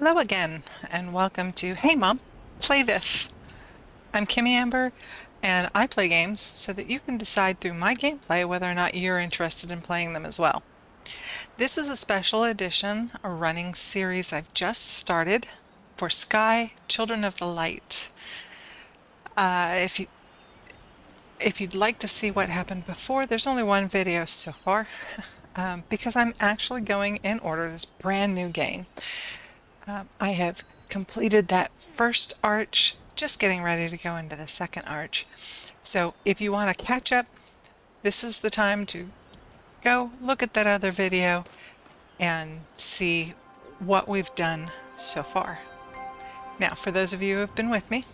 Hello again, and welcome to Hey Mom, Play This. I'm Kimmy Amber, and I play games so that you can decide through my gameplay whether or not you're interested in playing them as well. This is a special edition, a running series I've just started for Sky Children of the Light. If you'd like to see what happened before, there's only one video so far, because I'm actually going in order this brand new game. I have completed that first arch, just getting ready to go into the second arch. So if you want to catch up, this is the time to go look at that other video and see what we've done so far. Now, for those of you who have been with me,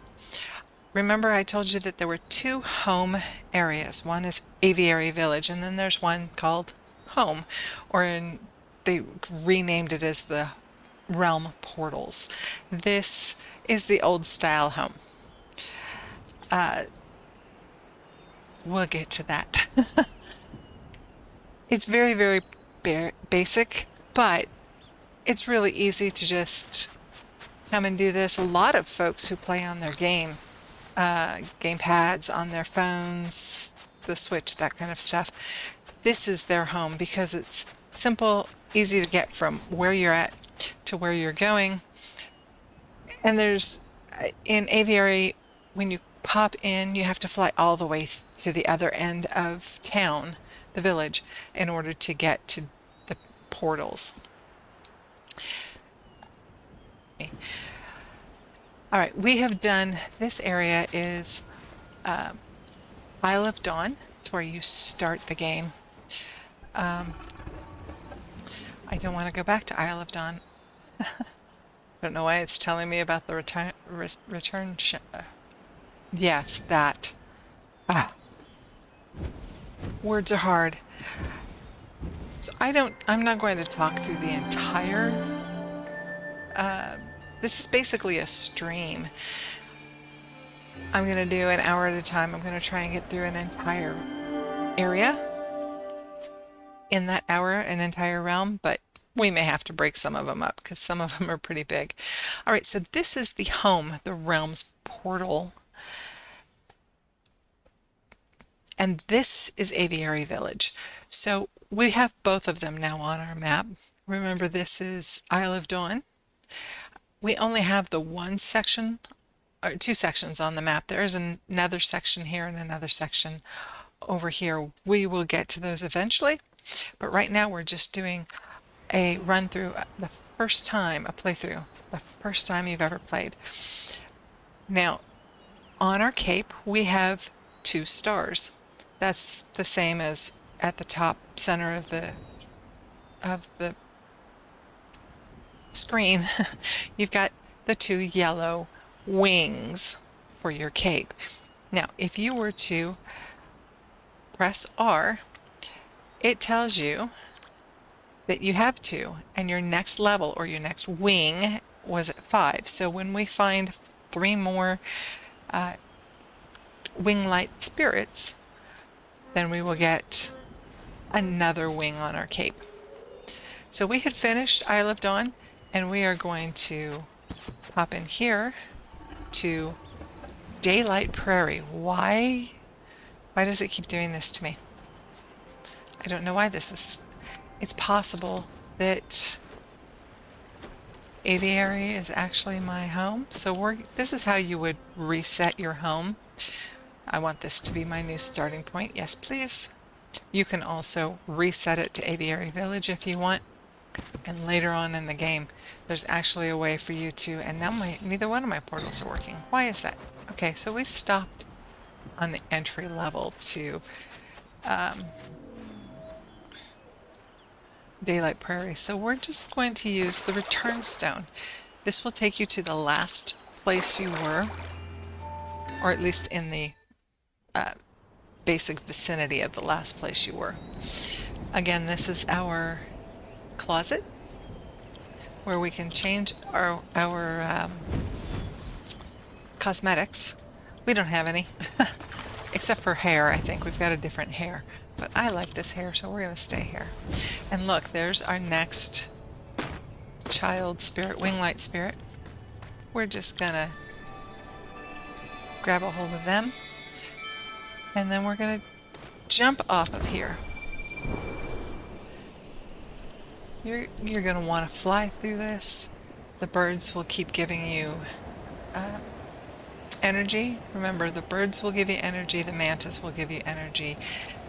remember I told you that there were two home areas. One is Aviary Village, and then there's one called Home, they renamed it as the Realm Portals. This is the old style home. We'll get to that. It's very, very basic, but it's really easy to just come and do this. A lot of folks who play on their game pads, on their phones, the Switch, that kind of stuff. This is their home because it's simple, easy to get from where you're at to where you're going. And there's, in Aviary, when you pop in, you have to fly all the way to the other end of town, the village, in order to get to the portals. All right, we have done, this area is Isle of Dawn. It's where you start the game. I don't want to go back to Isle of Dawn. Don't know why it's telling me about the return yes, that. Words are hard. So I'm not going to talk through the entire, this is basically a stream. I'm going to do an hour at a time. I'm going to try and get through an entire area in that hour, an entire realm, but we may have to break some of them up because some of them are pretty big. All right, so this is the home, the realm's portal. And this is Aviary Village. So we have both of them now on our map. Remember, this is Isle of Dawn. We only have the one section, or two sections on the map. There is another section here and another section over here. We will get to those eventually, but right now we're just doing a run through the first time, a playthrough, the first time you've ever played. Now, on our cape, we have 2 stars. That's the same as at the top center of the screen. You've got the 2 yellow wings for your cape. Now, if you were to press R, it tells you that you have 2, and your next level or your next wing was at 5. So when we find 3 more wing-light spirits, then we will get another wing on our cape. So we had finished Isle of Dawn, and we are going to pop in here to Daylight Prairie. Why does it keep doing this to me? I don't know why this is. It's possible that Aviary is actually my home. So this is how you would reset your home. I want this to be my new starting point. Yes, please. You can also reset it to Aviary Village if you want. And later on in the game, there's actually a way for you to, and now neither one of my portals are working. Why is that? Okay, so we stopped on the entry level to Daylight Prairie. So we're just going to use the return stone. This will take you to the last place you were, or at least in the basic vicinity of the last place you were. Again, this is our closet where we can change our cosmetics. We don't have any, except for hair. I think we've got a different hair. But I like this hair, so we're going to stay here. And look, there's our next child spirit, wing light spirit. We're just gonna grab a hold of them, and then we're gonna jump off of here. You're gonna want to fly through this. The birds will keep giving you energy. Remember, the birds will give you energy, the mantas will give you energy,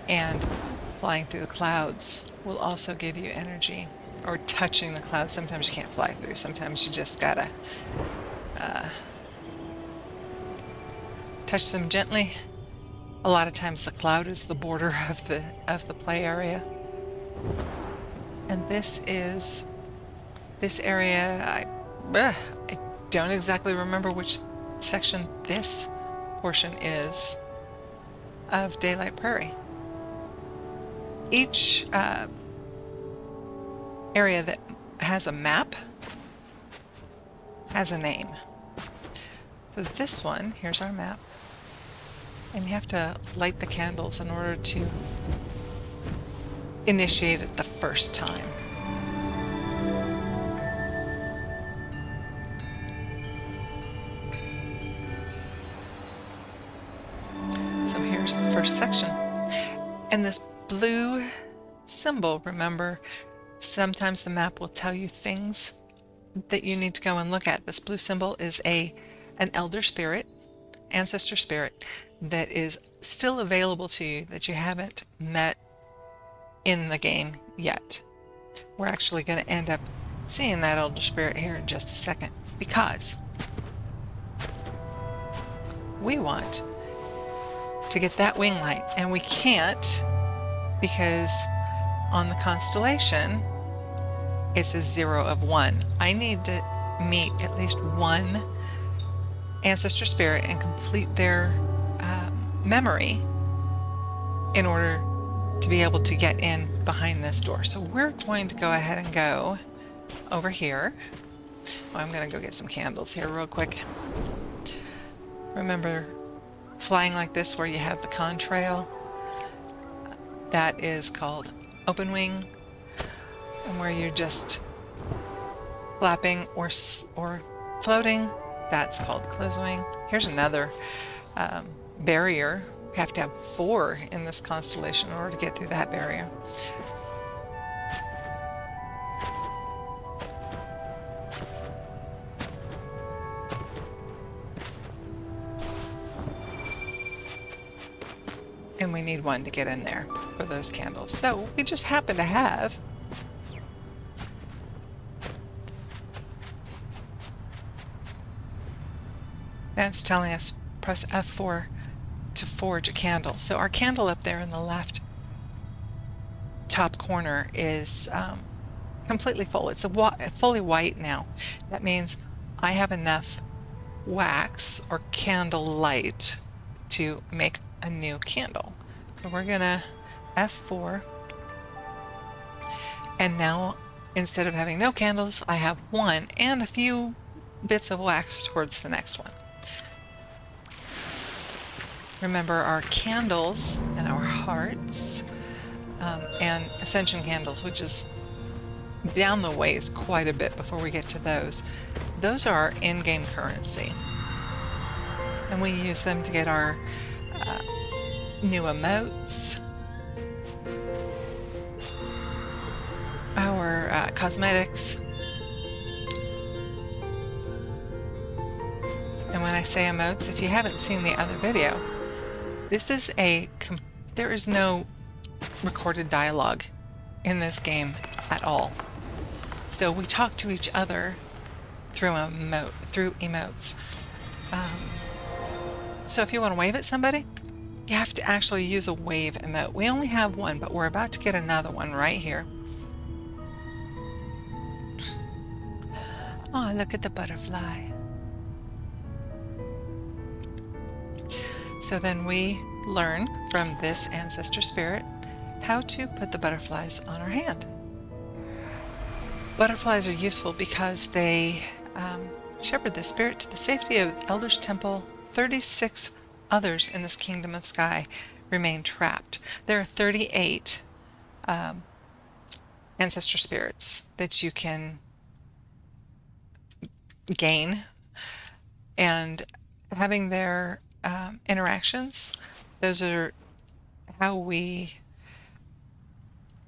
and flying through the clouds will also give you energy. Or touching the clouds. Sometimes you can't fly through. Sometimes you just gotta touch them gently. A lot of times the cloud is the border of the play area. And this area. I don't exactly remember which section this portion is of Daylight Prairie. Each area that has a map has a name. So this one, here's our map, and you have to light the candles in order to initiate it the first time. So here's the first section. And this blue symbol, remember, sometimes the map will tell you things that you need to go and look at. This blue symbol is an elder spirit, ancestor spirit, that is still available to you that you haven't met in the game yet. We're actually going to end up seeing that elder spirit here in just a second, because we want to get that wing light, and we can't because on the constellation it says 0 of 1. I need to meet at least one ancestor spirit and complete their memory in order to be able to get in behind this door. So we're going to go ahead and go over here. Oh, I'm going to go get some candles here real quick. Remember, flying like this where you have the contrail, that is called open wing, and where you're just flapping or floating, that's called closed wing. Here's another barrier. You have to have 4 in this constellation in order to get through that barrier. And we need 1 to get in there for those candles. So we just happen to have now it's telling us press F4 to forge a candle. So our candle up there in the left top corner is completely full. It's fully white now. That means I have enough wax or candle light to make a new candle. So we're gonna F4, and now instead of having no candles, I have 1 and a few bits of wax towards the next one. Remember, our candles and our hearts and ascension candles, which is down the ways quite a bit before we get to those are our in-game currency, and we use them to get our new emotes, our cosmetics. And when I say emotes, if you haven't seen the other video, this is there is no recorded dialogue in this game at all. So we talk to each other through emotes. So if you want to wave at somebody, you have to actually use a wave emote. We only have 1, but we're about to get another one right here. Oh, look at the butterfly. So then we learn from this ancestor spirit how to put the butterflies on our hand. Butterflies are useful because they shepherd the spirit to the safety of Elder's Temple. 36 others in this kingdom of sky remain trapped. There are 38 ancestor spirits that you can gain and having their interactions. Those are how we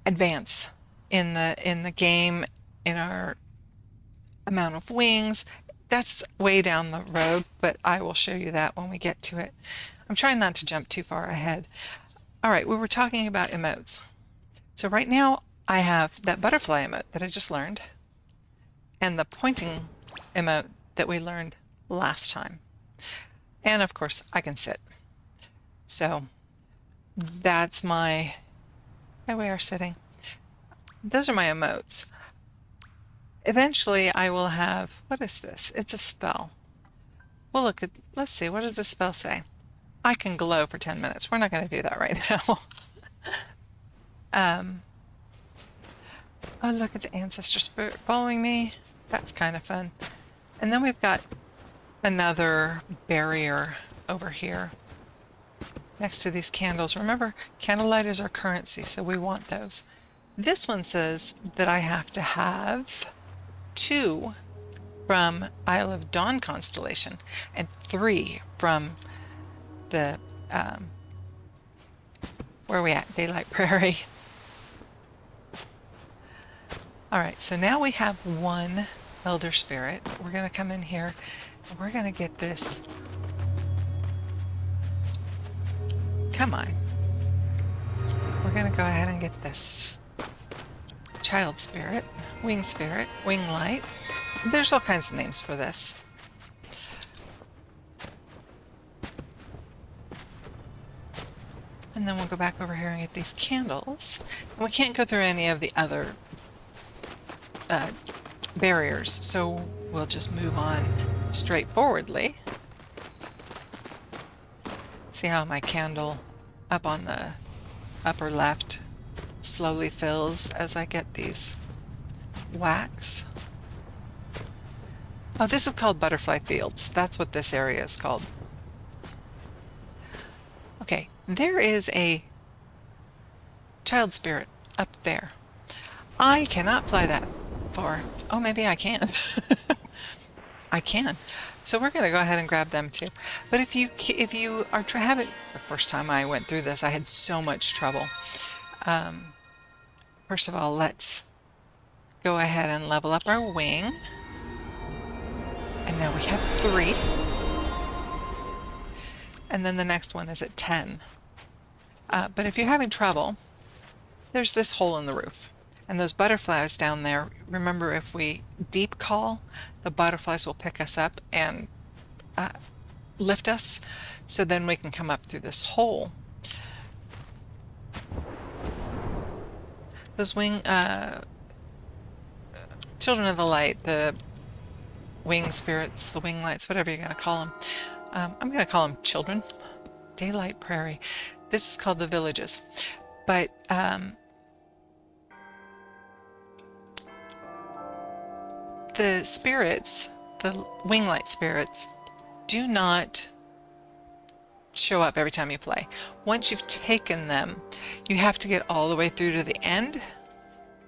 advance in the game, in our amount of wings. That's way down the road, but I will show you that when we get to it. I'm trying not to jump too far ahead. All right, we were talking about emotes. So right now I have that butterfly emote that I just learned and the pointing emote that we learned last time. And of course I can sit. So that's my way of sitting. Those are my emotes. Eventually I will have, what is this? It's a spell. Well, let's see, what does the spell say? I can glow for 10 minutes. We're not going to do that right now. Oh, look at the ancestral spirit following me. That's kind of fun. And then we've got another barrier over here next to these candles. Remember, candlelight is our currency, so we want those. This one says that I have to have 2 from Isle of Dawn Constellation and 3 from the, where are we at? Daylight Prairie. All right, so now we have 1 elder spirit. We're going to come in here and we're going to get this. Come on. We're going to go ahead and get this child spirit, wing light. There's all kinds of names for this. And then we'll go back over here and get these candles. And we can't go through any of the other barriers, so we'll just move on straightforwardly. See how my candle up on the upper left slowly fills as I get these wax. Oh, this is called Butterfly Fields. That's what this area is called. Okay, there is a child spirit up there. I cannot fly that far. Oh, maybe I can. I can. So we're going to go ahead and grab them too. But if you are having, the first time I went through this, I had so much trouble. First of all, let's go ahead and level up our wing. And now we have 3. And then the next one is at 10. But if you're having trouble, there's this hole in the roof. And those butterflies down there, remember, if we deep call, the butterflies will pick us up and lift us, so then we can come up through this hole. Those children of the light, the wing spirits, the wing lights, whatever you're going to call them. I'm going to call them children. Daylight Prairie. This is called the villages. But the spirits, the wing light spirits, do not show up every time you play. Once you've taken them, you have to get all the way through to the end,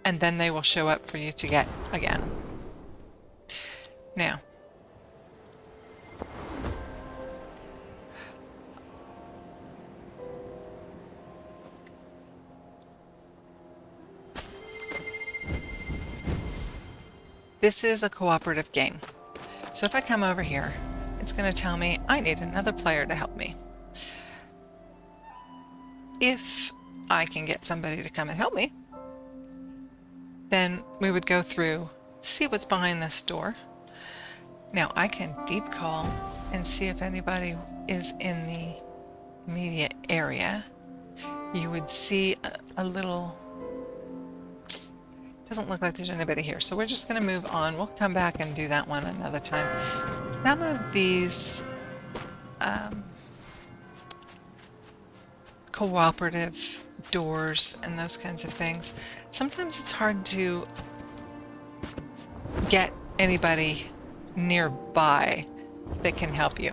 and then they will show up for you to get again. Now, this is a cooperative game. So if I come over here, it's going to tell me I need another player to help me. If I can get somebody to come and help me, then we would go through, see what's behind this door. Now I can deep call and see if anybody is in the immediate area. You would see a little, doesn't look like there's anybody here, so we're just going to move on. We'll come back and do that one another time. Some of these cooperative doors and those kinds of things, sometimes it's hard to get anybody nearby that can help you.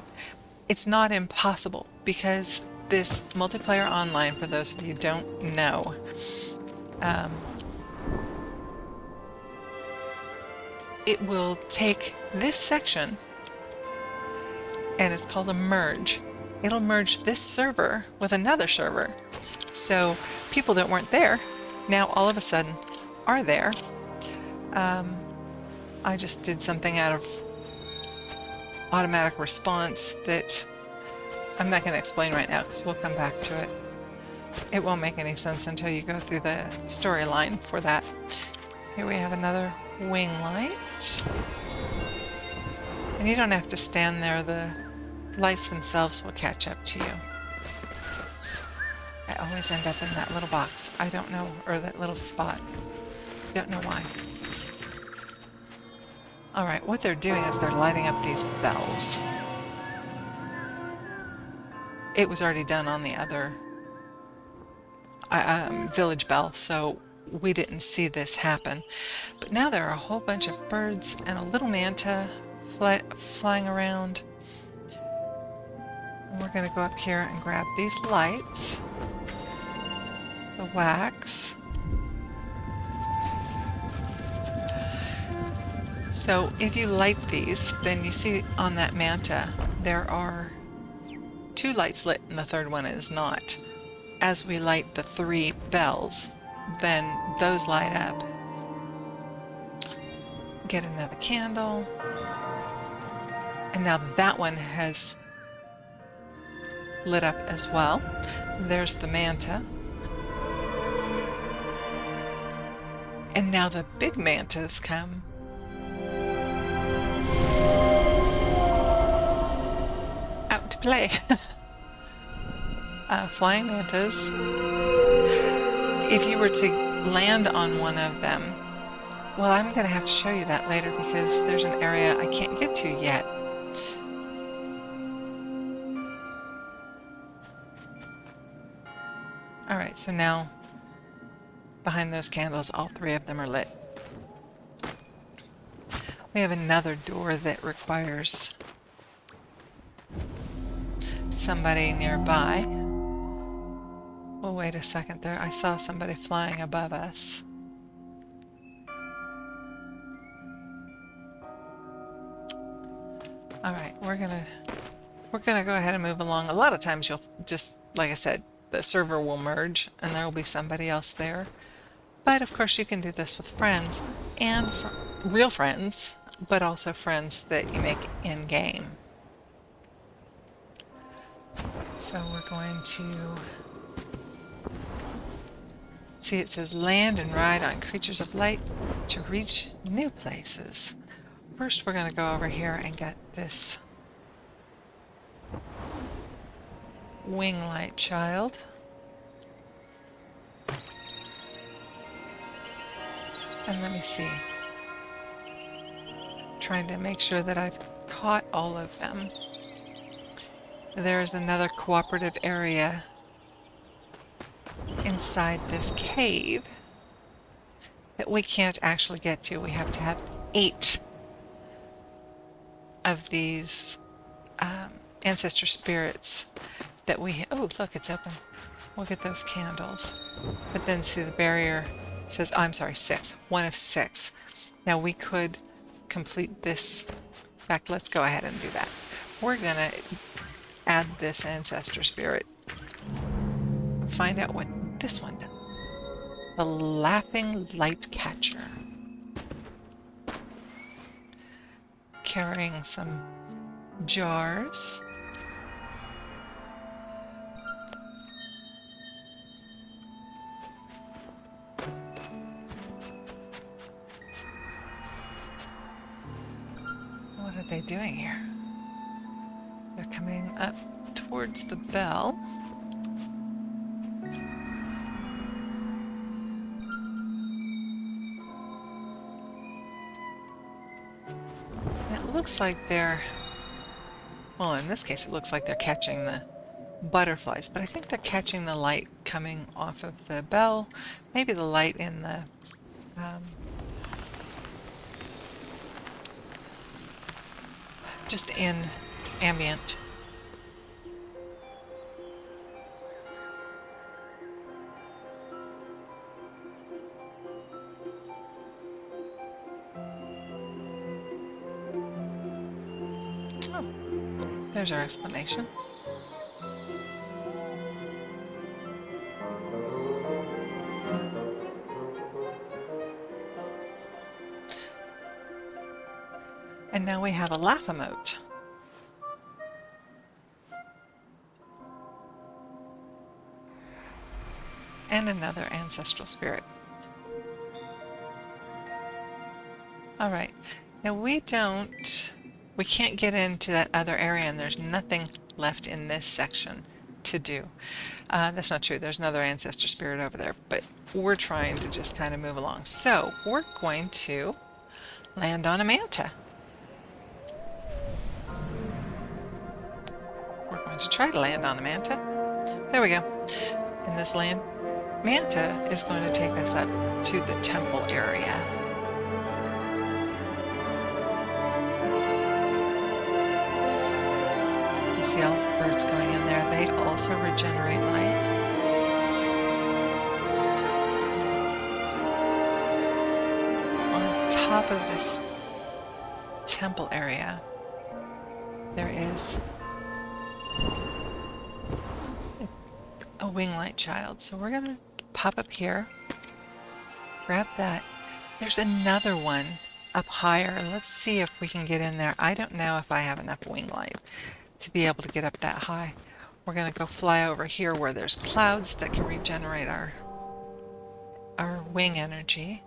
It's not impossible, because this multiplayer online, for those of you who don't know, it will take this section, and it's called a merge. It'll merge this server with another server. So people that weren't there now all of a sudden are there. I just did something out of automatic response that I'm not going to explain right now because we'll come back to it. It won't make any sense until you go through the storyline for that. Here we have another wing light. And you don't have to stand there, the lights themselves will catch up to you. Oops. I always end up in that little box. I don't know, or that little spot. Don't know why. Alright, what they're doing is they're lighting up these bells. It was already done on the other village bell, so we didn't see this happen. But now there are a whole bunch of birds and a little manta flying around. And we're going to go up here and grab these lights, the wax. So if you light these, then you see on that manta there are 2 lights lit and the third one is not. As we light the 3 bells, then those light up. Get another candle. And now that one has lit up as well. There's the manta. And now the big mantas come. Out to play. Flying mantas. If you were to land on one of them, well, I'm going to have to show you that later because there's an area I can't get to yet. Alright, so now behind those candles, all 3 of them are lit. We have another door that requires somebody nearby. Well, wait a second there. I saw somebody flying above us. Alright, we're gonna go ahead and move along. A lot of times you'll just, like I said, the server will merge and there will be somebody else there. But of course you can do this with friends and real friends, but also friends that you make in-game. So we're going to see, it says land and ride on creatures of light to reach new places. First we're going to go over here and get this wing light child. And let me see. Trying to make sure that I've caught all of them. There's another cooperative area inside this cave that we can't actually get to. We have to have 8 of these ancestor spirits that we... Oh, look, it's open. We'll get those candles. But then see the barrier says, oh, I'm sorry, 6. 1 of 6. Now we could complete this. In fact, let's go ahead and do that. We're going to add this ancestor spirit and find out what this one does. The laughing light catcher. Carrying some jars. What are they doing here? They're coming up towards the bell. It looks like they're, well, in this case it looks like they're catching the butterflies, but I think they're catching the light coming off of the bell, maybe the light in the just in ambient. There's our explanation. And now we have a laugh emote. And another ancestral spirit. All right, now we can't get into that other area, and there's nothing left in this section to do. That's not true. There's another ancestor spirit over there, but we're trying to just kind of move along. So we're going to land on a manta. We're going to try to land on a manta. There we go. And this manta is going to take us up to the temple area. And see all the birds going in there. They also regenerate light. On top of this temple area, there is a winglight child. So we're going to pop up here, grab that. There's another one up higher. Let's see if we can get in there. I don't know if I have enough winglight to be able to get up that high. We're going to go fly over here where there's clouds that can regenerate our wing energy.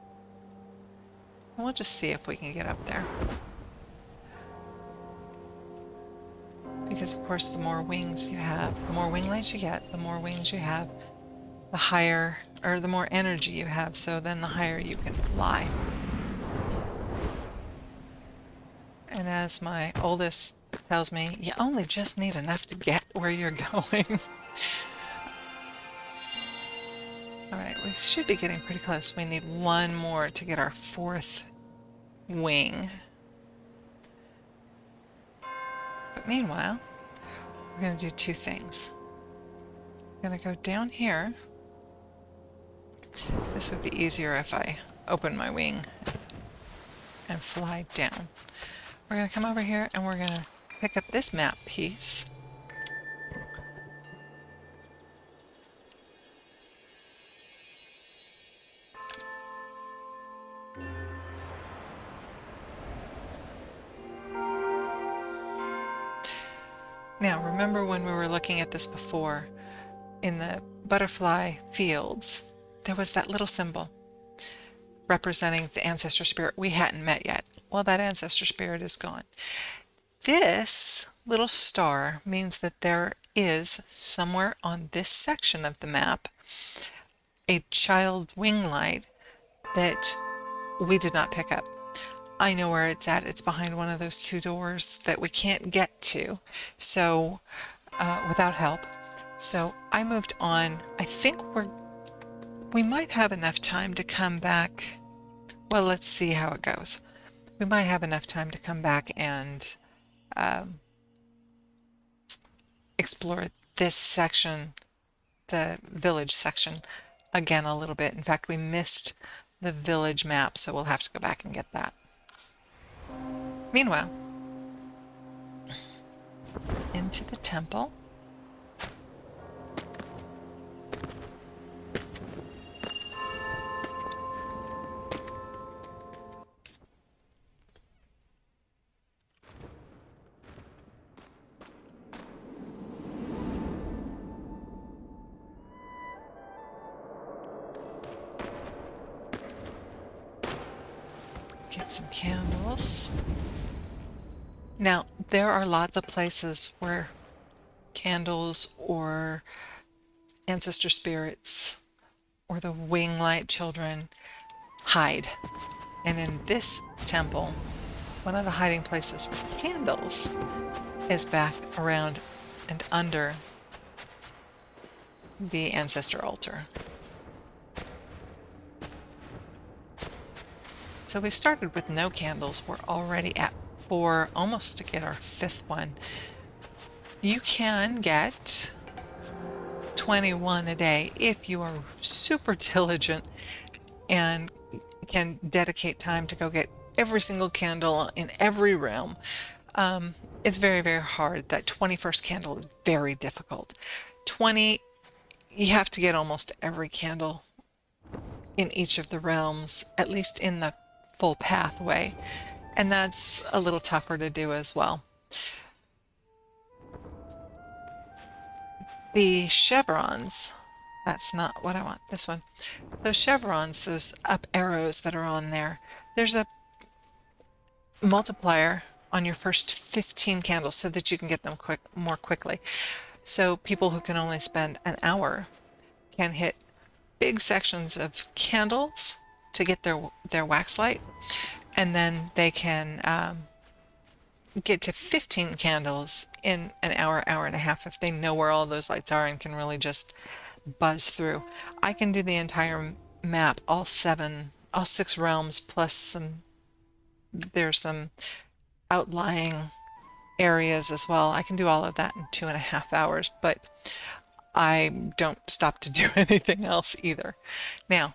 And we'll just see if we can get up there. Because of course the more wings you have, the more wing lights you get, the more wings you have, the higher, or the more energy you have, so then the higher you can fly. And as my oldest tells me, you only just need enough to get where you're going. Alright, we should be getting pretty close. We need one more to get our 4th wing. But meanwhile, we're going to do 2 things. We're going to go down here. This would be easier if I open my wing and fly down. We're going to come over here and we're going to pick up this map piece. Now, remember when we were looking at this before, in the butterfly fields, there was that little symbol representing the ancestor spirit we hadn't met yet. Well, that ancestor spirit is gone. This little star means that there is somewhere on this section of the map a child wing light that we did not pick up. I know where it's at. It's behind one of those 2 doors that we can't get to, so without help. So I moved on. I think we might have enough time to come back. Well, let's see how it goes. We might have enough time to come back and explore this section, the village section, again a little bit. In fact, we missed the village map, so we'll have to go back and get that. Meanwhile, into the temple. Get some candles. Now, there are lots of places where candles or ancestor spirits or the wing light children hide. And in this temple, one of the hiding places for candles is back around and under the ancestor altar. So we started with no candles. We're already at 4, almost to get our 5th one. You can get 21 a day if you are super diligent and can dedicate time to go get every single candle in every realm. It's very, very hard. That 21st candle is very difficult. 20, you have to get almost every candle in each of the realms, at least in the full pathway. And that's a little tougher to do as well. The chevrons, that's not what I want, this one. Those chevrons, those up arrows that are on there, there's a multiplier on your first 15 candles so that you can get them more quickly. So people who can only spend an hour can hit big sections of candles to get their wax light, and then they can get to 15 candles in an hour, hour and a half if they know where all those lights are and can really just buzz through. I can do the entire map, all 6 realms, plus there's some outlying areas as well. I can do all of that in 2.5 hours, but I don't stop to do anything else either. Now,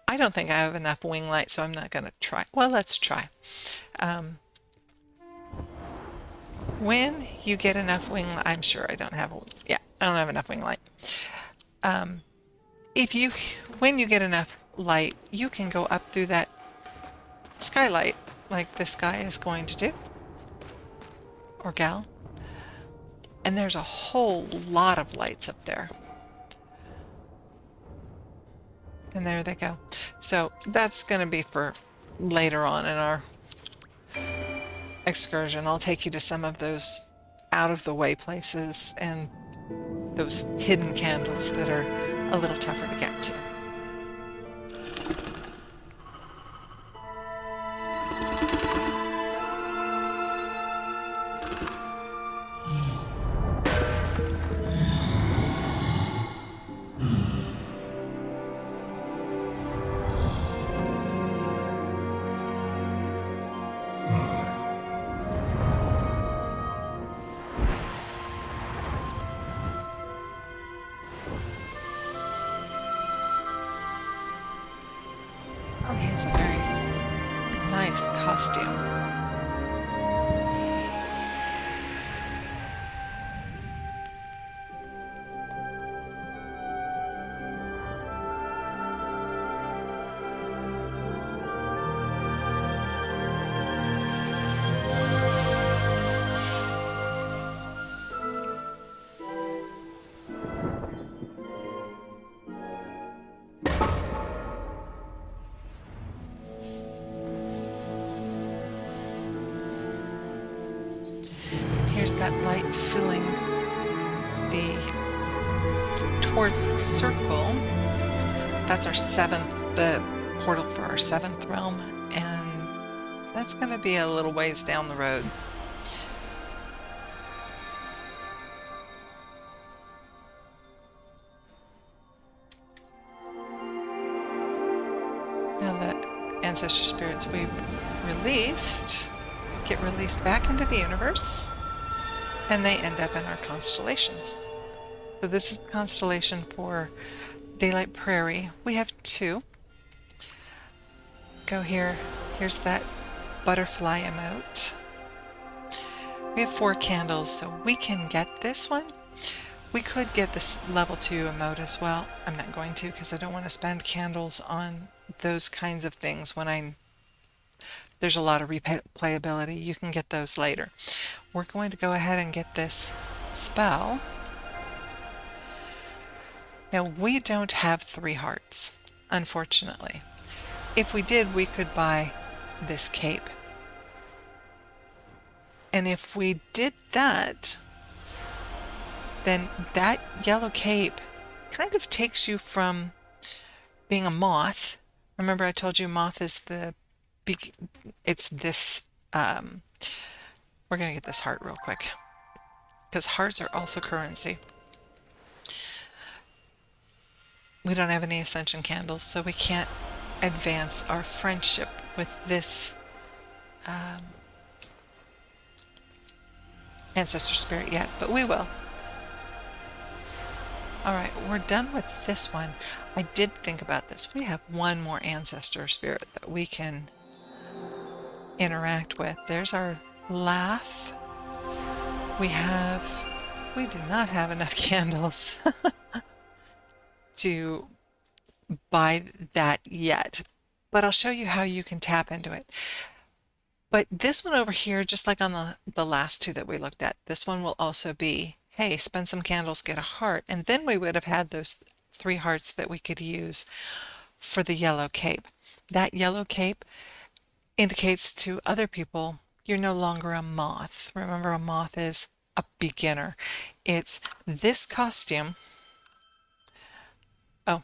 I don't think I have enough wing light, so I'm not going to try. Well, let's try. When you get enough wing light, I'm sure I don't have enough wing light. When you get enough light, you can go up through that skylight like this guy is going to do, or gal. And there's a whole lot of lights up there. And there they go. So that's going to be for later on in our excursion. I'll take you to some of those out of the way places and those hidden candles that are a little tougher to get to. Oh, he has a very nice costume. Here's that light filling towards the circle. That's our 7th, the portal for our 7th realm, and that's going to be a little ways down the road. Now the ancestral spirits we've released get released back into the universe, and they end up in our constellation. So this is the constellation for Daylight Prairie. We have 2. Go here. Here's that butterfly emote. We have 4 candles, so we can get this one. We could get this level 2 emote as well. I'm not going to because I don't want to spend candles on those kinds of things when there's a lot of replayability. You can get those later. We're going to go ahead and get this spell. Now, we don't have 3 hearts, unfortunately. If we did, we could buy this cape. And if we did that, then that yellow cape kind of takes you from being a moth. Remember I told you moth is it's this, we're going to get this heart real quick, because hearts are also currency. We don't have any ascension candles, so we can't advance our friendship with this ancestor spirit yet, but we will. Alright, we're done with this one. I did think about this. We have one more ancestor spirit that we can interact with. There's our laugh. We do not have enough candles to buy that yet, but I'll show you how you can tap into it. But this one over here, just like on the last two that we looked at, this one will also be, hey, spend some candles, get a heart. And then we would have had those 3 hearts that we could use for the yellow cape. That yellow cape indicates to other people you're no longer a moth. Remember, a moth is a beginner. It's this costume. Oh.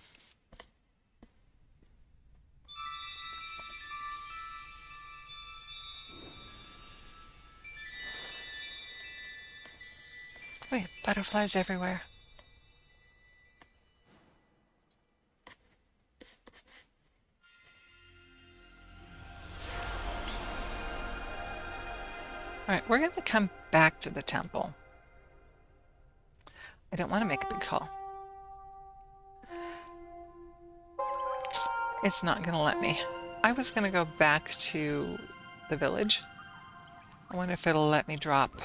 Wait, butterflies everywhere. All right, we're going to come back to the temple. I don't want to make a big call. It's not going to let me. I was going to go back to the village. I wonder if it'll let me drop.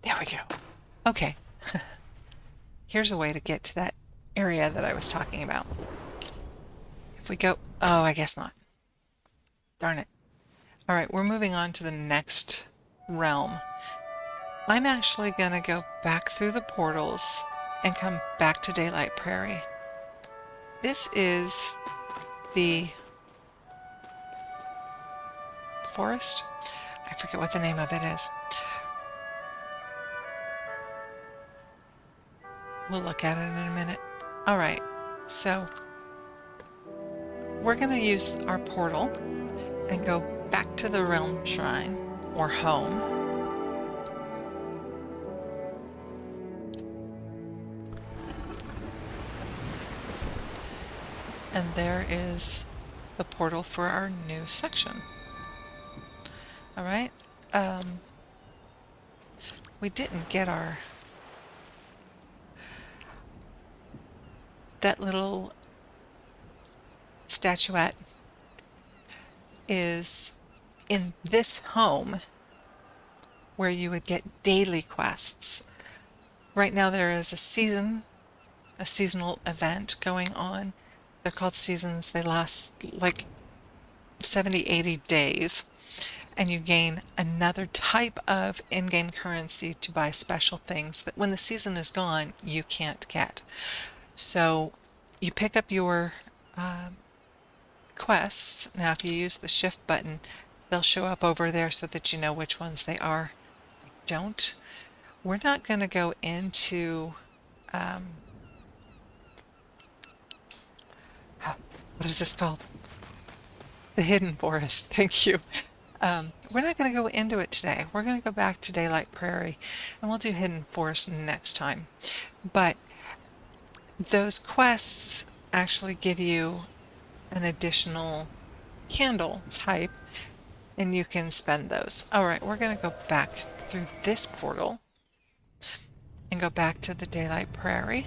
There we go. Okay. Here's a way to get to that area that I was talking about. If we go, oh, I guess not. Darn it. All right, we're moving on to the next realm. I'm actually going to go back through the portals and come back to Daylight Prairie. This is the forest. I forget what the name of it is. We'll look at it in a minute. All right, so we're going to use our portal and go back to the realm shrine or home. And there is the portal for our new section. All right. We didn't get that little statuette is in this home where you would get daily quests. Right now there is a seasonal event going on. They're called seasons. They last like 70, 80 days. And you gain another type of in-game currency to buy special things that when the season is gone, you can't get. So you pick up your quests. Now if you use the shift button, they'll show up over there so that you know which ones they are. We're not going to go into what is this called? The hidden forest. Thank you. We're not going to go into it today. We're going to go back to Daylight Prairie and we'll do hidden forest next time. But those quests actually give you an additional candle type and you can spend those. All right, we're going to go back through this portal and go back to the Daylight Prairie.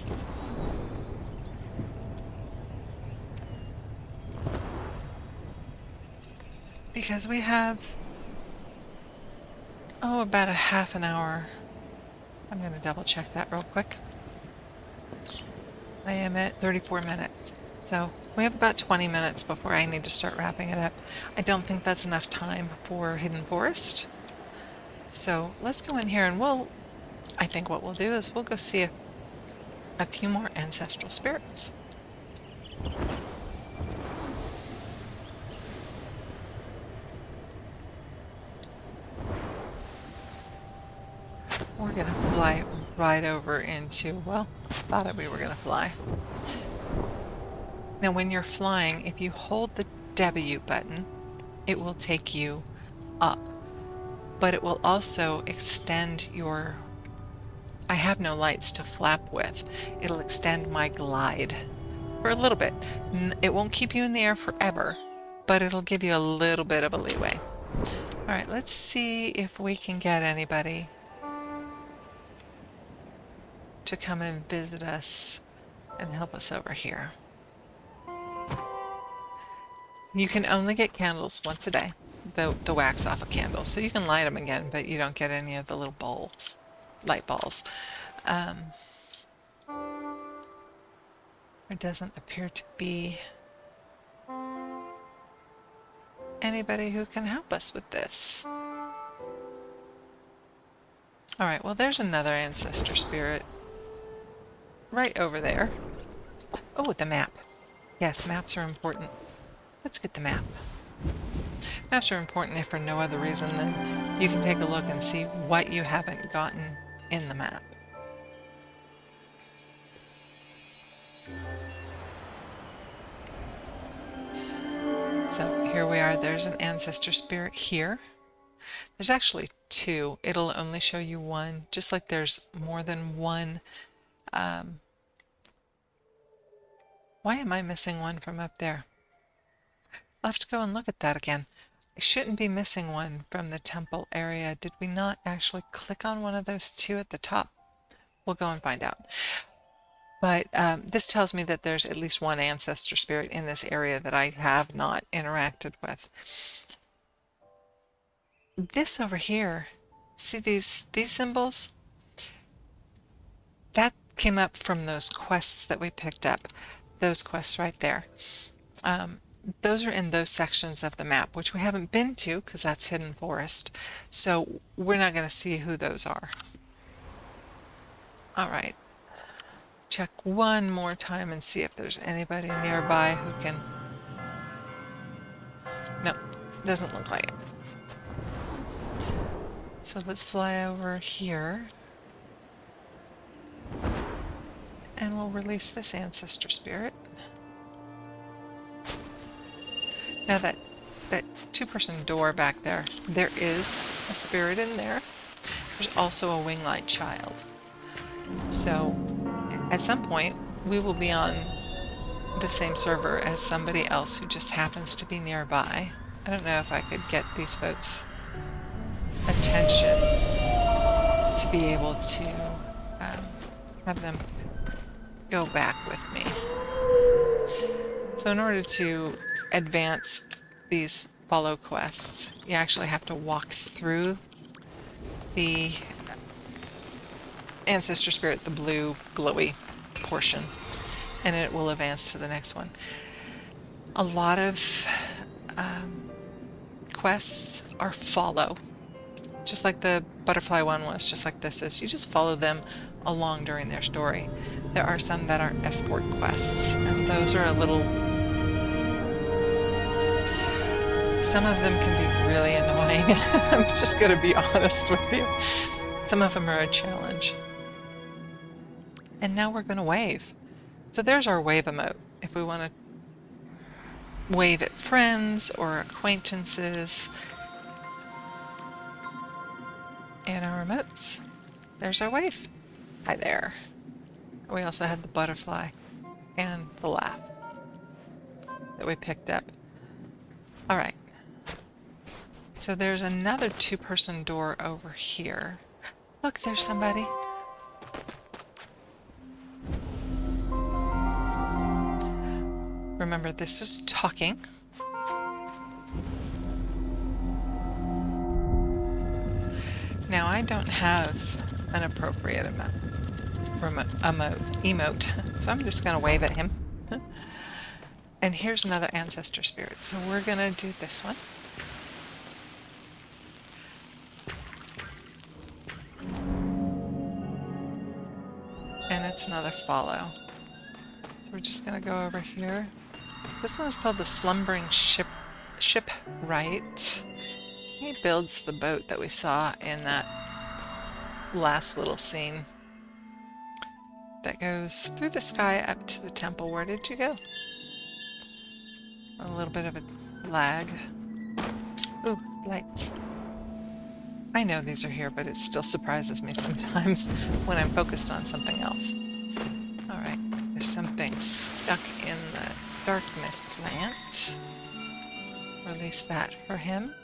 Because we have, about a half an hour. I'm going to double check that real quick. I am at 34 minutes. So we have about 20 minutes before I need to start wrapping it up. I don't think that's enough time for Hidden Forest. So let's go in here and I think what we'll do is we'll go see a few more ancestral spirits. We're going to fly right over into, I thought we were going to fly. Now when you're flying, if you hold the W button, it will take you up, but it will also extend I have no lights to flap with. It'll extend my glide for a little bit. It won't keep you in the air forever, but it'll give you a little bit of a leeway. All right, let's see if we can get anybody to come and visit us and help us over here. You can only get candles once a day. the wax off a candle. So you can light them again, but you don't get any of the little balls, light balls. There doesn't appear to be anybody who can help us with this. Alright, well there's another ancestor spirit right over there. Oh, the map. Yes, maps are important. Let's get the map. Maps are important if for no other reason than you can take a look and see what you haven't gotten in the map. So here we are. There's an ancestor spirit here. There's actually two. It'll only show you one, just like there's more than one. Why am I missing one from up there? I'll have to go and look at that again. I shouldn't be missing one from the temple area. Did we not actually click on one of those two at the top? We'll go and find out. But this tells me that there's at least one ancestor spirit in this area that I have not interacted with. This over here, see these symbols? That came up from those quests that we picked up. Those quests right there. Those are in those sections of the map, which we haven't been to because that's hidden forest. So we're not going to see who those are. All right. Check one more time and see if there's anybody nearby who can... No, doesn't look like it. So let's fly over here. And we'll release this ancestor spirit. Now that two-person door back there, there is a spirit in there. There's also a wing-light child. So at some point, we will be on the same server as somebody else who just happens to be nearby. I don't know if I could get these folks' attention to be able to have them go back with me. So in order to advance these follow quests, you actually have to walk through the ancestor spirit, the blue glowy portion, and it will advance to the next one. A lot of quests are follow, just like the butterfly one was, just like this is. You just follow them along during their story. There are some that are escort quests, and those are a little... Some of them can be really annoying. I'm just going to be honest with you. Some of them are a challenge. And now we're going to wave. So there's our wave emote. If we want to wave at friends or acquaintances. And our emotes. There's our wave. Hi there. We also had the butterfly and the laugh that we picked up. All right. So there's another two-person door over here. Look, there's somebody. Remember, this is talking. Now, I don't have an appropriate emote, so I'm just going to wave at him. And here's another ancestor spirit, so we're going to do this one. And it's another follow. So we're just going to go over here. This one is called the Slumbering Shipwright. He builds the boat that we saw in that last little scene that goes through the sky up to the temple. Where did you go? A little bit of a lag. Ooh, lights. I know these are here, but it still surprises me sometimes when I'm focused on something else. Alright, there's something stuck in the darkness plant. Release that for him.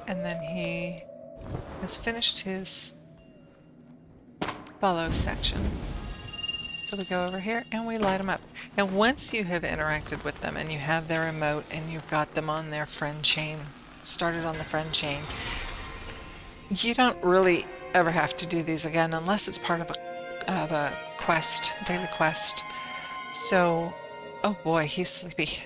And then he has finished his follow section. So we go over here and we light them up. Now once you have interacted with them and you have their emote and you've got them on their friend chain, started on the friend chain, you don't really ever have to do these again unless it's part of a quest, daily quest. So, oh boy, he's sleepy.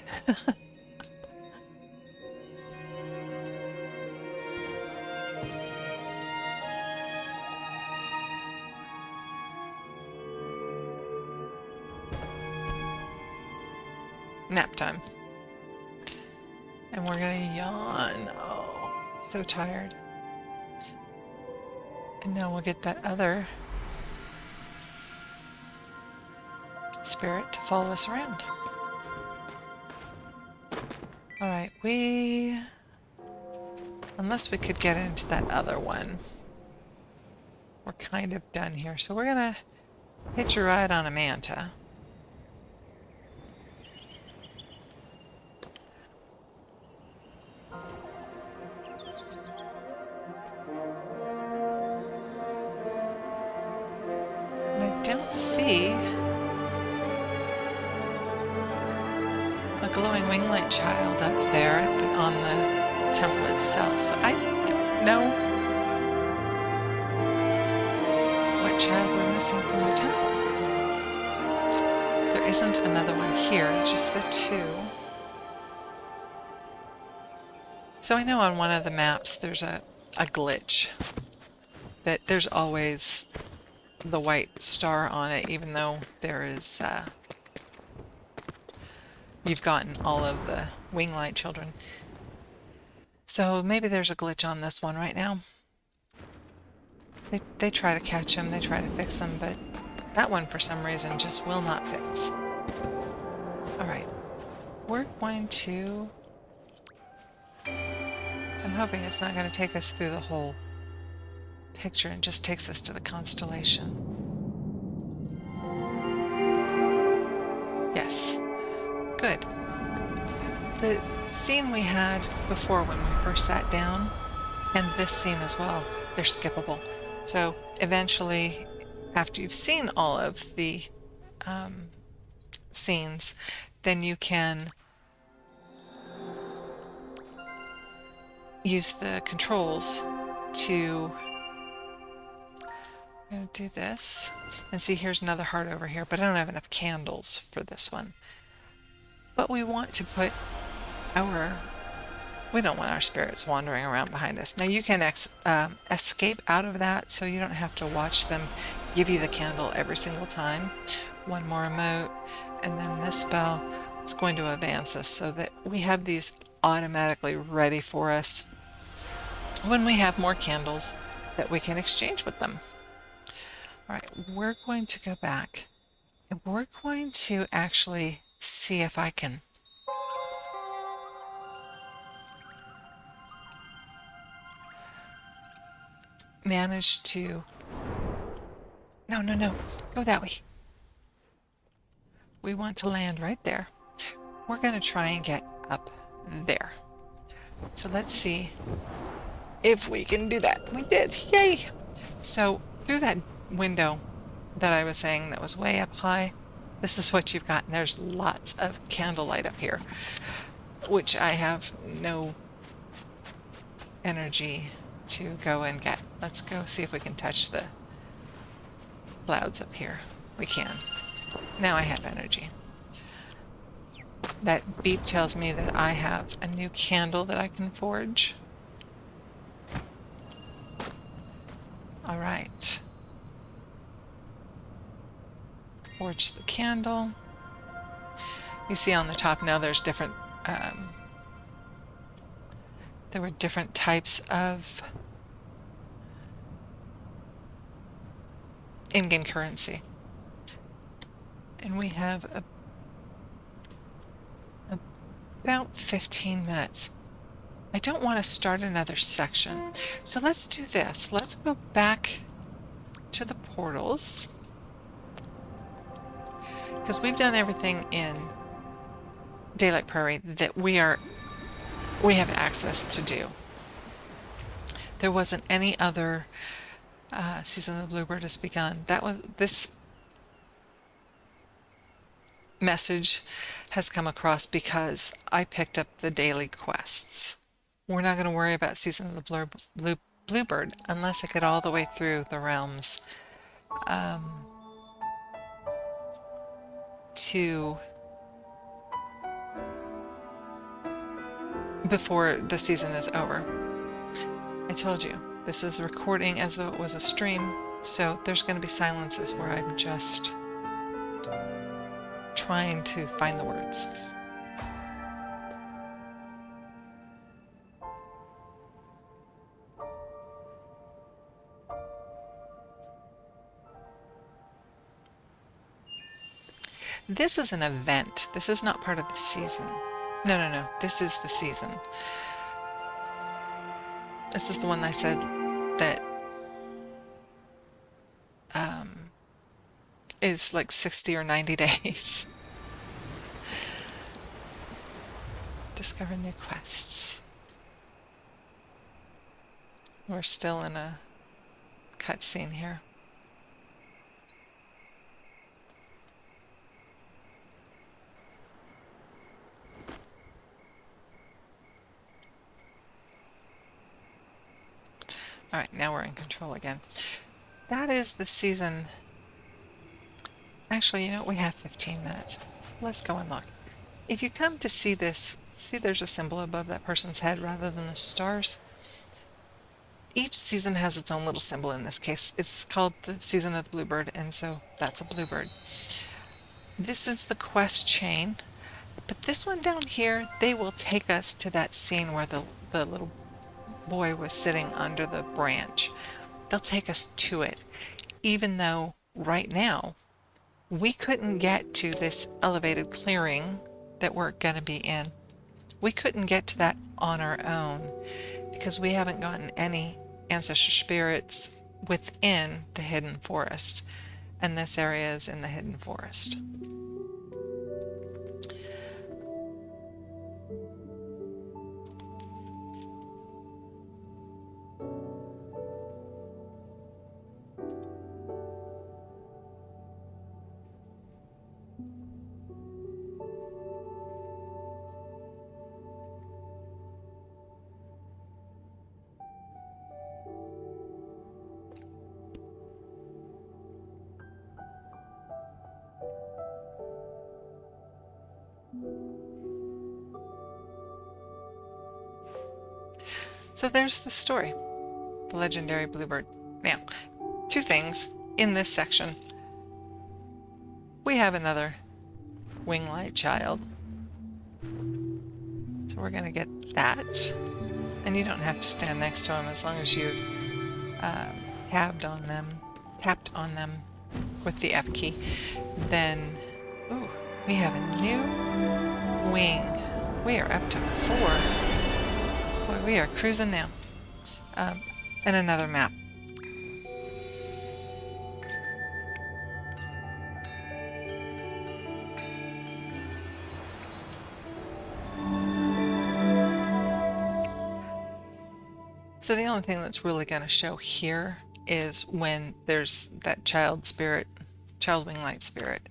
Nap time. And we're gonna yawn. Oh, so tired. And now we'll get that other spirit to follow us around. All right, unless we could get into that other one, we're kind of done here. So we're gonna hitch a ride on a manta. And I don't see a glowing wing light child up there on the temple itself. So I don't know what child we're missing from the temple. There isn't another one here, just the two. So I know on one of the maps there's a glitch, that there's always the white star on it, even though there is, you've gotten all of the wing light children. So maybe there's a glitch on this one right now. They try to catch them, they try to fix them, but that one for some reason just will not fix. Alright, we're going to... I'm hoping it's not going to take us through the whole picture and just takes us to the constellation. Yes. Good. The scene we had before when we first sat down, and this scene as well, they're skippable. So eventually, after you've seen all of the scenes, then you can use the controls to... I'm going to do this, and see, here's another heart over here, but I don't have enough candles for this one. But we want to put we don't want our spirits wandering around behind us. Now you can escape out of that, so you don't have to watch them give you the candle every single time. One more emote, and then this spell, it's going to advance us so that we have these automatically ready for us when we have more candles that we can exchange with them. All right, we're going to go back and we're going to actually see if I can manage to... No, go that way. We want to land right there. We're going to try and get up there. So let's see if we can do that. We did. Yay! So through that window that I was saying that was way up high, this is what you've got. And there's lots of candlelight up here, which I have no energy to go and get. Let's go see if we can touch the clouds up here. We can. Now I have energy. That beep tells me that I have a new candle that I can forge. All right. Forge the candle. You see on the top now there's different, there were different types of in-game currency. And we have about 15 minutes. I don't want to start another section. So let's do this. Let's go back to the portals, because we've done everything in Daylight Prairie that we have access to do. There wasn't any other season of the Bluebird has begun. That was this message has come across because I picked up the daily quests. We're not going to worry about Season of the Bluebird unless I get all the way through the realms to before the season is over. I told you, this is recording as though it was a stream, so there's going to be silences where I'm just trying to find the words. This is an event. This is not part of the season. No. This is the season. This is the one I said that is like 60 or 90 days. Discover new quests. We're still in a cutscene here. All right, now we're in control again. That is the season. Actually, you know what? We have 15 minutes. Let's go and look. If you come to see this, see there's a symbol above that person's head rather than the stars? Each season has its own little symbol. In this case, it's called the Season of the Bluebird, and so that's a bluebird. This is the quest chain, but this one down here, they will take us to that scene where the little boy was sitting under the branch. They'll take us to it, even though right now we couldn't get to this elevated clearing that we're going to be in. We couldn't get to that on our own because we haven't gotten any ancestral spirits within the hidden forest, and this area is in the hidden forest. So there's the story, the legendary Bluebird. Now, two things in this section. We have another winglight child. So we're going to get that. And you don't have to stand next to him as long as you tapped on them with the F key. Then, ooh, we have a new wing. We are up to 4. Boy, we are cruising now. And another map. So the only thing that's really going to show here is when there's that child winglight spirit.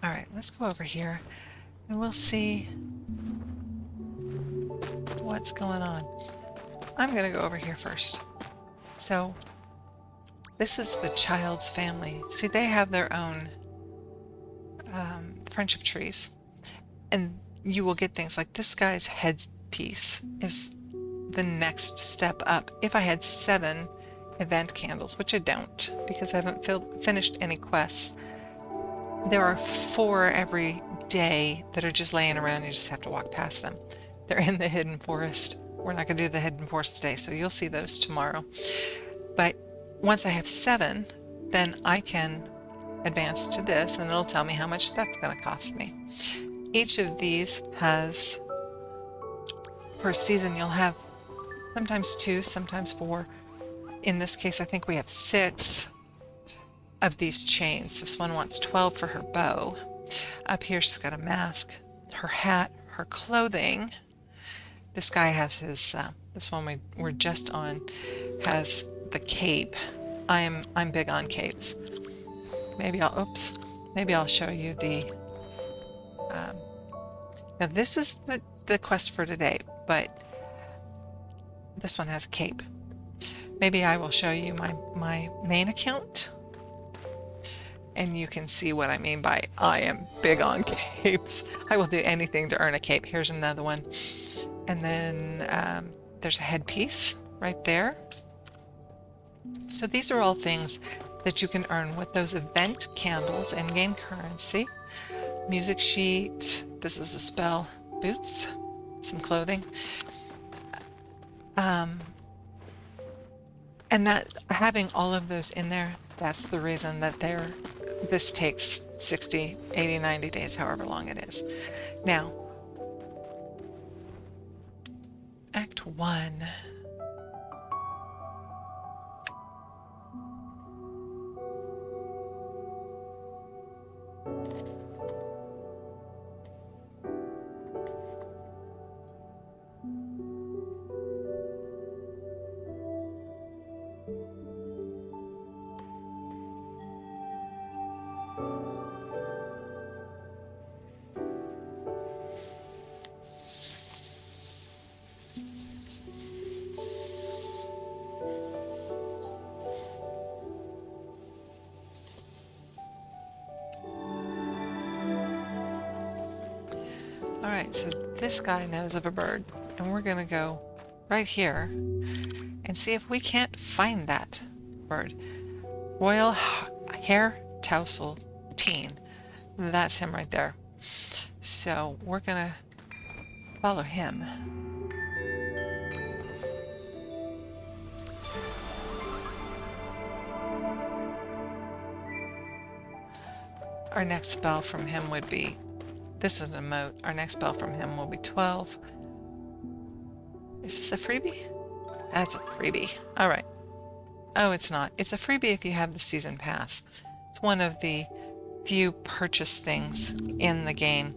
All right, let's go over here and we'll see what's going on. I'm going to go over here first. So this is the child's family. See, they have their own friendship trees, and you will get things like this guy's headpiece is the next step up. If I had 7 event candles, which I don't because I haven't finished any quests, there are 4 every day that are just laying around. You just have to walk past them. They're in the hidden forest. We're not going to do the hidden forest today, so you'll see those tomorrow. But once I have 7, then I can advance to this, and it'll tell me how much that's going to cost me. Each of these has, for a season, you'll have sometimes 2, sometimes 4. In this case, I think we have 6 of these chains. This one wants 12 for her bow. Up here, she's got a mask, her hat, her clothing. This guy has his, this one we're just on, has the cape. I'm big on capes. Maybe I'll, oops, maybe I'll show you now this is the quest for today, but this one has a cape. Maybe I will show you my main account, and you can see what I mean by I am big on capes. I will do anything to earn a cape. Here's another one. And then there's a headpiece right there. So these are all things that you can earn with those event candles and game currency. Music sheet. This is a spell. Boots. Some clothing. And that having all of those in there, that's the reason that this takes 60, 80, 90 days, however long it is. Now, Act 1. Alright, so this guy knows of a bird, and we're going to go right here and see if we can't find that bird. Royal Hair Tousle Teen. That's him right there. So we're going to follow him. Our next spell from him would be, this is an emote, our next spell from him will be 12. Is this a freebie? That's a freebie. Alright. Oh, it's not. It's a freebie if you have the season pass. It's one of the few purchase things in the game.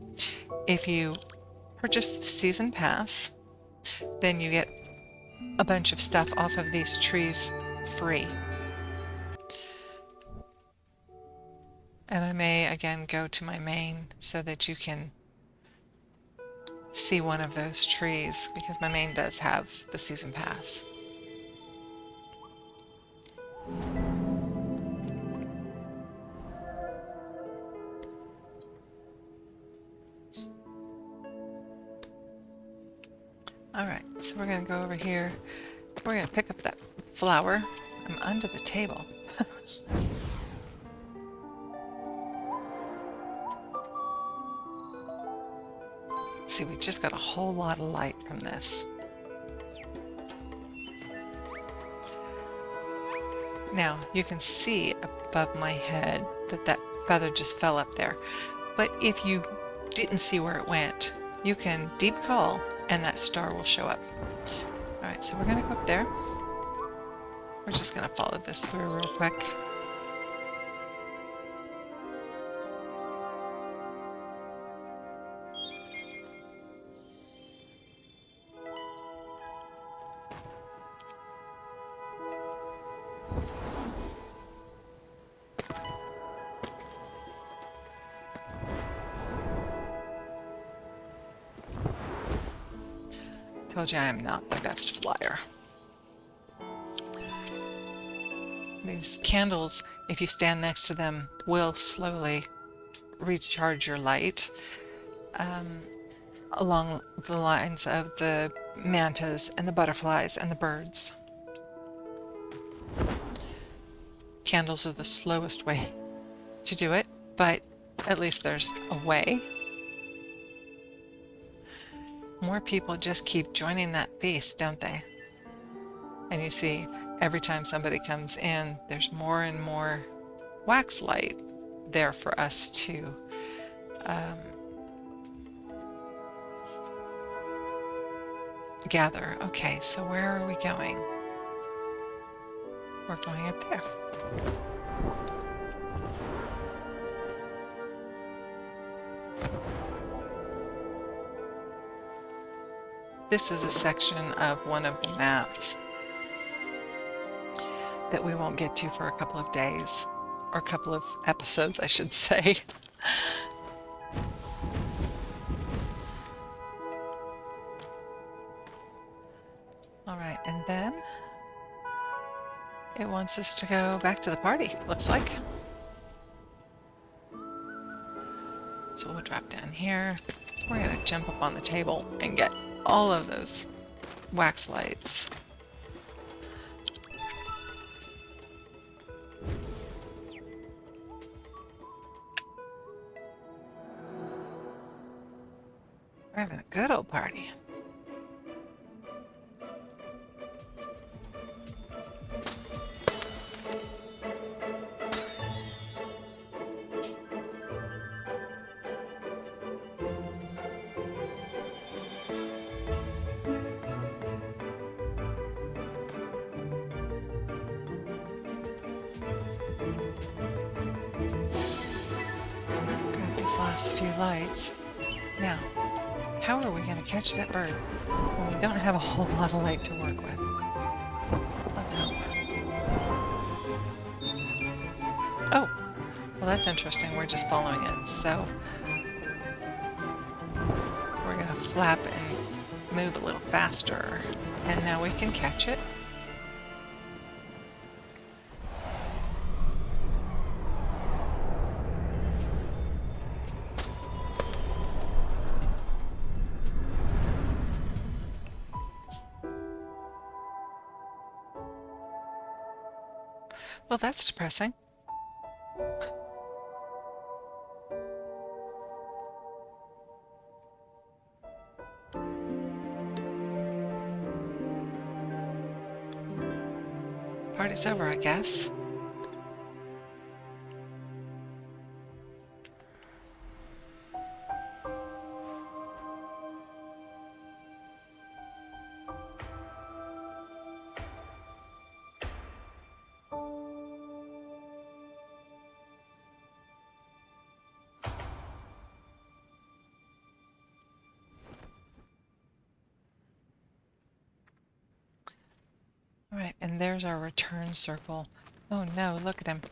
If you purchase the season pass, then you get a bunch of stuff off of these trees free. And I may again go to my main so that you can see one of those trees, because my main does have the season pass. Alright, so we're going to go over here. We're going to pick up that flower. I'm under the table. See, we just got a whole lot of light from this. Now, you can see above my head that that feather just fell up there. But if you didn't see where it went, you can deep call and that star will show up. Alright, so we're going to go up there. We're just going to follow this through real quick. Told you I am not the best flyer. These candles, if you stand next to them, will slowly recharge your light along the lines of the mantas and the butterflies and the birds. Candles are the slowest way to do it, but at least there's a way. More people just keep joining that feast, don't they? And you see, every time somebody comes in, there's more and more wax light there for us to gather. Okay, so where are we going? We're going up there. This is a section of one of the maps that we won't get to for a couple of days. or a couple of episodes, I should say. All right, and then it wants us to go back to the party, looks like. So we'll drop down here. We're going to jump up on the table and get all of those wax lights. We're having a good old party. Grab these last few lights. Now, how are we going to catch that bird when we don't have a whole lot of light to work with? Let's hope. Oh, well that's interesting. We're just following it. So we're going to flap and move a little faster. And now we can catch it. Well, that's depressing. Party's over, I guess. All right, and there's our return circle. Oh no, look at him.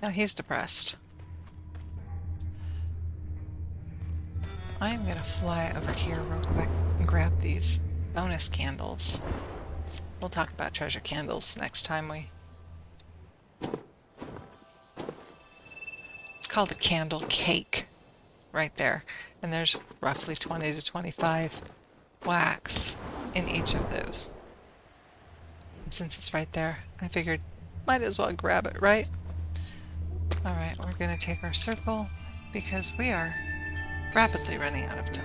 Now he's depressed. I'm going to fly over here real quick and grab these bonus candles. We'll talk about treasure candles next time It's called a candle cake right there. And there's roughly 20 to 25 wax in each of those. And since it's right there, I figured might as well grab it, right? All right, we're going to take our circle because we are rapidly running out of time.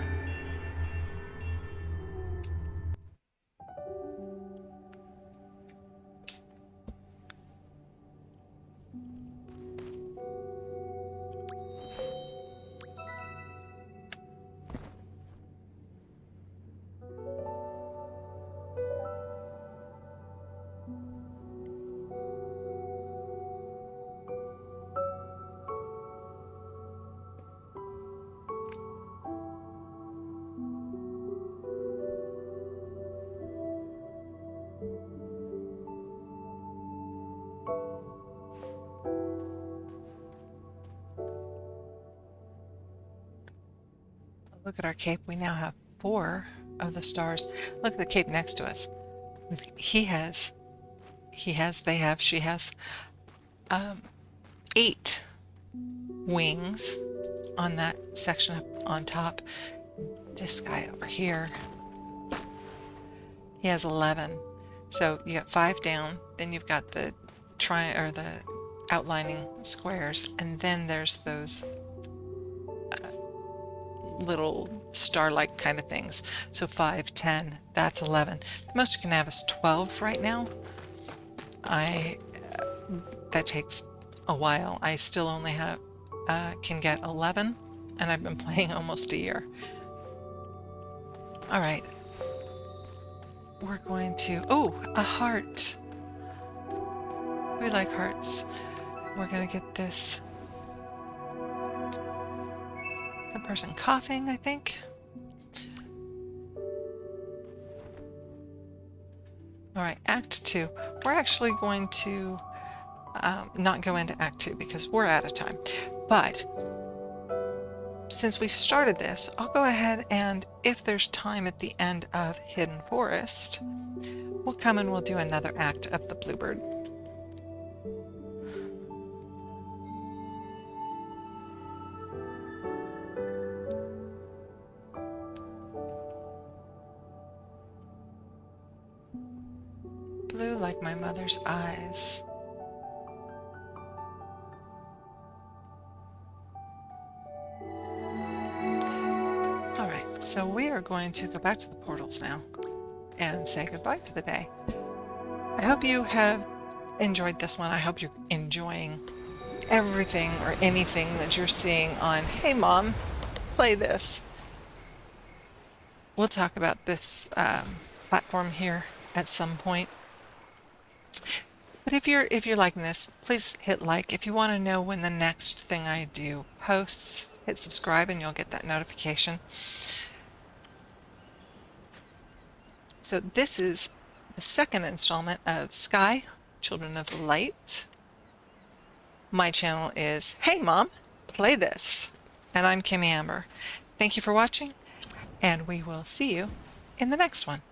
Look at our cape. We now have 4 of the stars. Look at the cape next to us. She has 8 wings on that section up on top. This guy over here, he has 11. So you got 5 down, then you've got the the outlining squares, and then there's those little star-like kind of things. So 5, 10, that's 11. The most you can have is 12 right now. That takes a while. I still only have can get 11, and I've been playing almost a year. All right, we're going to, oh, a heart. We like hearts. We're going to get this. The person coughing, I think. All right, Act 2. We're actually going to not go into Act 2 because we're out of time. But since we've started this, I'll go ahead and if there's time at the end of Hidden Forest, we'll come and we'll do another act of the Bluebird. Blue like my mother's eyes. Alright, so we are going to go back to the portals now and say goodbye for the day. I hope you have enjoyed this one. I hope you're enjoying everything or anything that you're seeing on Hey Mom, play this. We'll talk about this platform here at some point. But if you're liking this, please hit like. If you want to know when the next thing I do posts, hit subscribe and you'll get that notification. So this is the second installment of Sky, Children of the Light. My channel is Hey Mom, play this. And I'm Kimmy Amber. Thank you for watching, and we will see you in the next one.